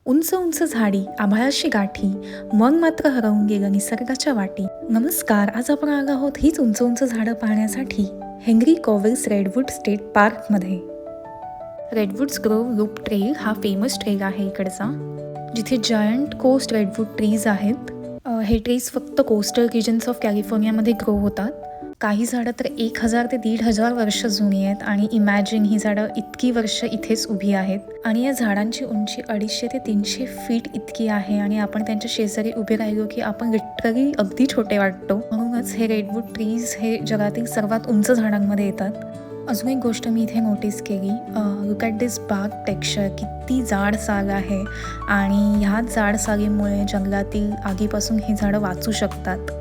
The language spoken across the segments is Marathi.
उंच उंच झाडी, आभाळाशी गाठी, मन मात्र हरवून गेलं निसर्गाच्या वाटी. नमस्कार, आज आपण आलो आहोत हीच उंच उंच झाडं पाहण्यासाठी हेनरी कॉवेल्स रेडवूड स्टेट पार्कमध्ये. रेडवूड्स ग्रोव्ह लूप ट्रेल हा फेमस ट्रेल आहे इकडचा, जिथे जायंट कोस्ट रेडवूड ट्रीज आहेत. हे ट्रीज फक्त कोस्टल रिजन्स ऑफ कॅलिफोर्नियामध्ये ग्रो होतात. काही झाडं तर 1000 ते 1500 वर्ष जुनी आहेत आणि इमॅजिन ही झाडं इतकी वर्ष इथेच उभी आहेत. आणि या झाडांची उंची 250 ते 300 फीट इतकी आहे आणि आपण त्यांच्या शेजारी उभे राहिलो की आपण लिटरली अगदी छोटे वाटतो. म्हणूनच हे रेडवूड ट्रीज हे जगातील सर्वात उंच झाडांमध्ये येतात. अजून एक गोष्ट मी इथे नोटीस केली, look at this bark texture, किती जाड साग आहे आणि ह्या जाड सागीमुळे जंगलातील आगीपासून ही झाडं वाचू शकतात.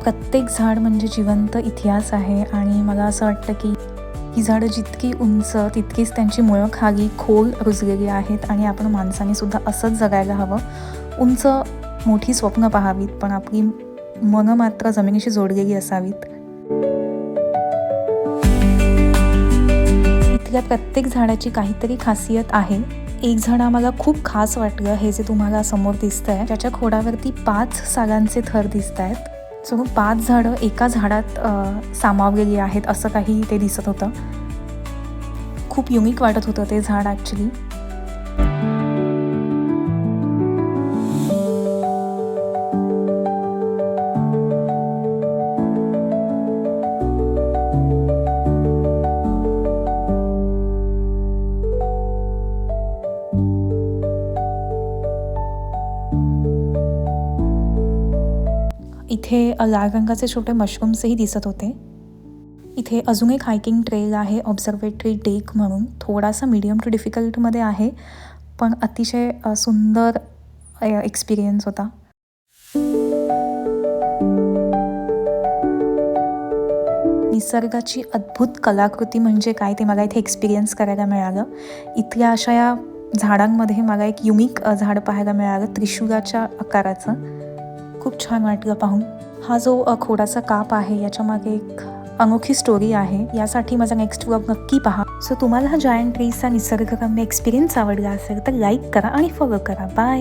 प्रत्येक झाड म्हणजे जिवंत इतिहास आहे आणि मला असं वाटतं की ही झाडं जितकी उंच तितकीच त्यांची मुळं खाली खोल रुजलेली आहेत आणि आपण माणसाने सुद्धा असंच जगायला हवं. उंच मोठी स्वप्न पाहावीत, पण आपली मनं मात्र जमिनीशी जोडलेली असावीत. इथल्या प्रत्येक झाडाची काहीतरी खासियत आहे. एक झाड आम्हाला खूप खास वाटलं, हे जे तुम्हाला समोर दिसतंय, ज्याच्या खोडावरती 5 सागांचे थर दिसत आहेत. सो 5 झाडं एका झाडात सामावलेली आहेत असं काही ते दिसत होतं. खूप युनिक वाटत होतं ते झाड ॲक्च्युली. इथे लाल रंगाचे छोटे मशरूम्सही दिसत होते. इथे अजून एक हायकिंग ट्रेल आहे, ऑब्झर्वेटरी डेक म्हणून. थोडासा मीडियम टू डिफिकल्टमध्ये आहे, पण अतिशय सुंदर एक्सपिरियन्स होता. निसर्गाची अद्भुत कलाकृती म्हणजे काय ते मला इथे एक्सपिरियन्स करायला मिळालं. इथल्या अशा या झाडांमध्ये मला एक युनिक झाड पाहायला मिळालं, त्रिशूलाच्या आकाराचं. खूप छान वाटलं पाहून. हा जो खोडाचा काप आहे याच्यामागे एक अनोखी स्टोरी आहे. यासाठी माझा नेक्स्ट व्लॉग नक्की पहा. सो तुम्हाला हा जायंट ट्रीजचा निसर्गरम्य एक्सपिरियन्स आवडला असेल तर लाईक करा आणि फॉलो करा. बाय.